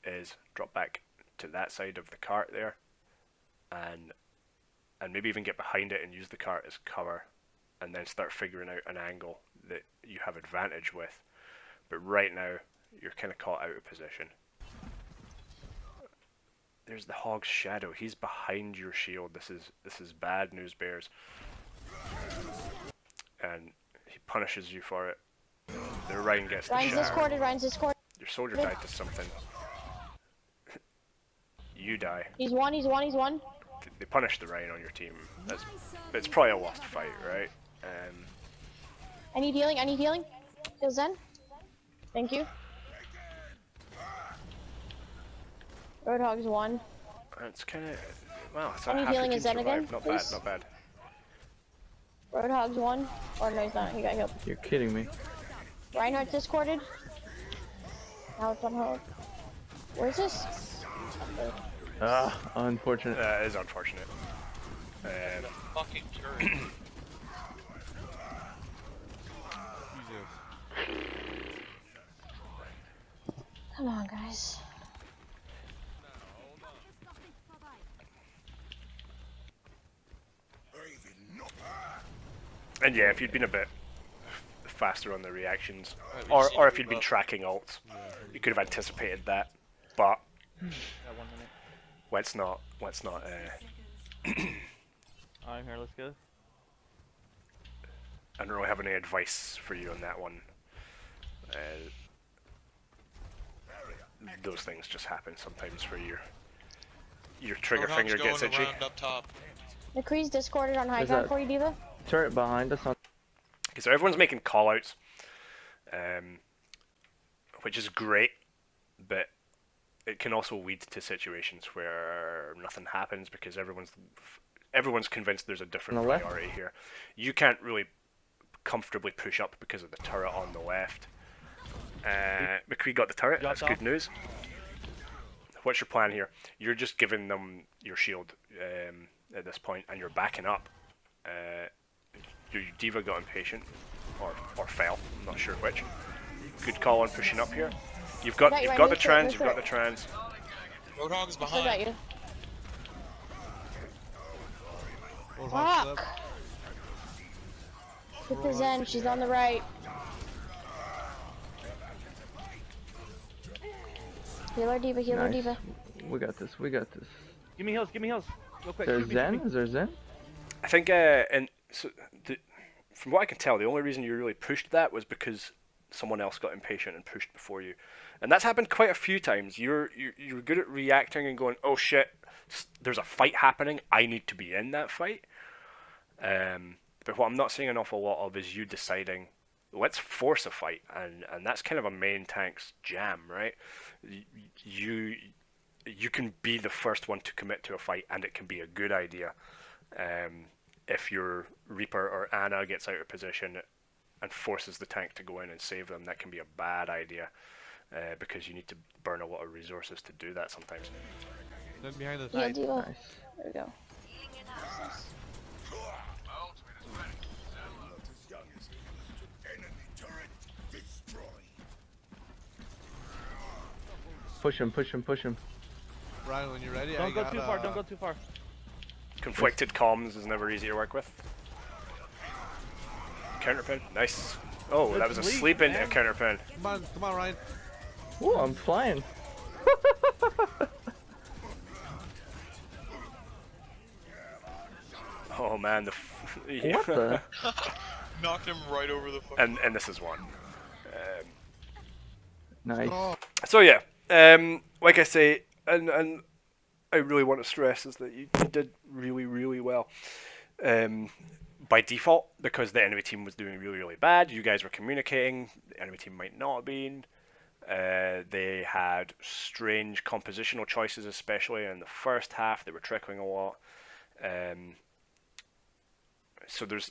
is drop back to that side of the cart there, and maybe even get behind it and use the cart as cover, and then start figuring out an angle that you have advantage with. But right now, you're kind of caught out of position. There's the hog's shadow. He's behind your shield. This is bad news, bears. And he punishes you for it. The Rein gets the Ryan's shatter. discorded. Ryan's discorded. Your soldier died to something. You die. He's one. He's one. He's one. They punish the Rein on your team. It's probably a lost fight, right? I need healing. I need healing. Heal Zen. Thank you. Roadhog's one. It's kind of, wow, it's I a need half healing your is team Zen again, survived. Not please. bad, not bad. Roadhog's one. Or no, he's not. He got healed. You're kidding me. Reinhardt discorded. Now it's on hold. Where's this? Ah, unfortunate. It is unfortunate. Fucking turret. Jesus. Come on, guys. And yeah, if you'd been a bit faster on the reactions, Right, or if you'd been tracking ults, you could have anticipated that. But Yeah, 1 minute. let's not. I'm here, let's go. I don't really have any advice for you on that one. Those things just happen sometimes where your trigger Roadhog's finger gets going itchy. around up top. McCree's discorded on high There's ground that- for you, Diva. Turret behind us on. Okay, so everyone's making callouts, which is great, but it can also lead to situations where nothing happens because everyone's convinced there's a different On the left? priority here. You can't really comfortably push up because of the turret on the left. McCree got the turret. That's good news. What's your plan here? You're just giving them your shield at this point, and you're backing up. Your Diva got impatient, or fell. I'm not sure which. Good call on pushing up here. You've got Right, you've right, got the that's it, trans. that's You've got it. the trans. Roadhog's Still got behind. you. Roadhog Fuck. slip. Hit the Zen. She's on the right. Healer Diva. Healer Nice. Diva. We got this. We got this. Give me heals, real quick. There's shoot me, shoot Zen? me. Is there Zen? I think, and so from what I can tell, the only reason you really pushed that was because someone else got impatient and pushed before you, and that's happened quite a few times. You're good at reacting and going, oh shit, there's a fight happening. I need to be in that fight. But what I'm not seeing an awful lot of is you deciding, let's force a fight, and that's kind of a main tank's jam, right? You can be the first one to commit to a fight, and it can be a good idea. If your Reaper or Ana gets out of position and forces the tank to go in and save them, that can be a bad idea because you need to burn a lot of resources to do that sometimes. Then behind us. Heal Diva. Nice. There we go. Push him, push him, push him. Ryan, when you're ready, Don't go too far. Don't go too far. Conflicted comms is never easy to work with. Counterpin, nice. Oh, that was a sleep into a counterpin. Come on, Ryan. Whoa, I'm flying. Oh man, What the? Knocked him right over the fucking. and this is one. Nice. Oh, So yeah, like I say, and I really want to stress is that you did really well. By default, because the enemy team was doing really bad, you guys were communicating. The enemy team might not have been. They had strange compositional choices, especially in the first half. They were trickling a lot. So there's,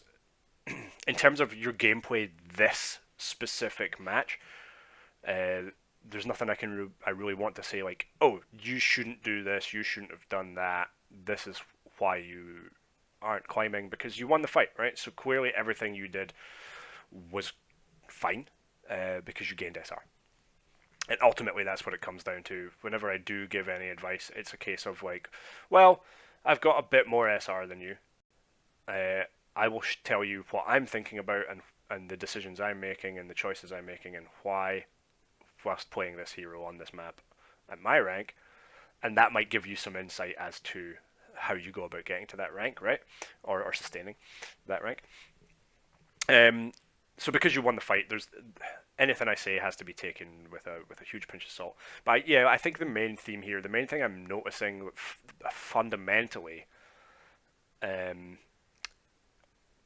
in terms of your gameplay, this specific match, there's nothing I really want to say like, oh, you shouldn't do this, you shouldn't have done that. This is why you aren't climbing, because you won the fight, right? So clearly everything you did was fine, because you gained SR. And ultimately that's what it comes down to. Whenever I do give any advice, it's a case of like, well, I've got a bit more SR than you. I will tell you what I'm thinking about and the decisions I'm making and the choices I'm making and why whilst playing this hero on this map at my rank, and that might give you some insight as to how you go about getting to that rank, right? Or sustaining that rank. So because you won the fight, there's anything I say has to be taken with a huge pinch of salt. But yeah, I think the main theme here, the main thing I'm noticing fundamentally,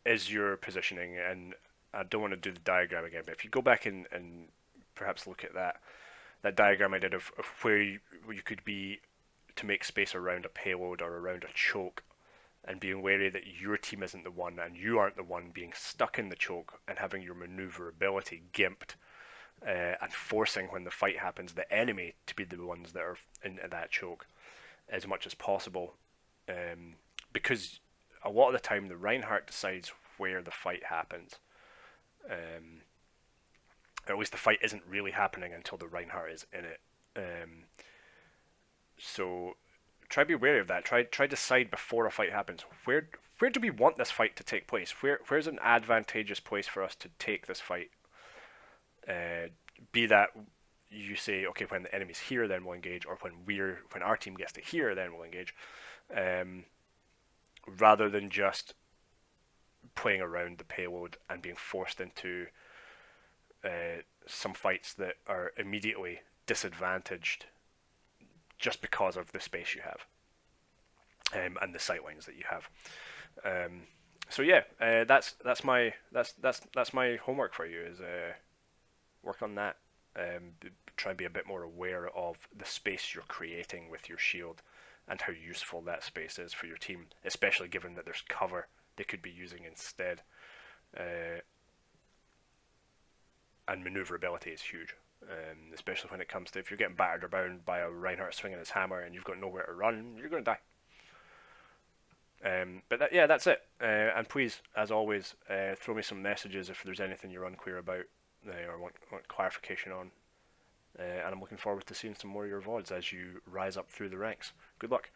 is your positioning. And I don't want to do the diagram again, but if you go back and perhaps look at that diagram I did of where you could be to make space around a payload or around a choke, and being wary that your team isn't the one and you aren't the one being stuck in the choke and having your maneuverability gimped, and forcing when the fight happens the enemy to be the ones that are in that choke as much as possible, because a lot of the time the Reinhardt decides where the fight happens, or at least the fight isn't really happening until the Reinhardt is in it. So try to be wary of that. Try decide before a fight happens. Where do we want this fight to take place? Where's an advantageous place for us to take this fight? Be that you say, okay, when the enemy's here, then we'll engage, or when our team gets to here, then we'll engage. Rather than just playing around the payload and being forced into some fights that are immediately disadvantaged just because of the space you have, and the sightlines that you have. So yeah, that's my homework for you, is work on that. Try and be a bit more aware of the space you're creating with your shield and how useful that space is for your team, especially given that there's cover they could be using instead. And maneuverability is huge, especially when it comes to if you're getting battered or bound by a Reinhardt swinging his hammer and you've got nowhere to run, you're going to die. But that's it. And please, as always, throw me some messages if there's anything you're unclear about, or want clarification on. And I'm looking forward to seeing some more of your VODs as you rise up through the ranks. Good luck.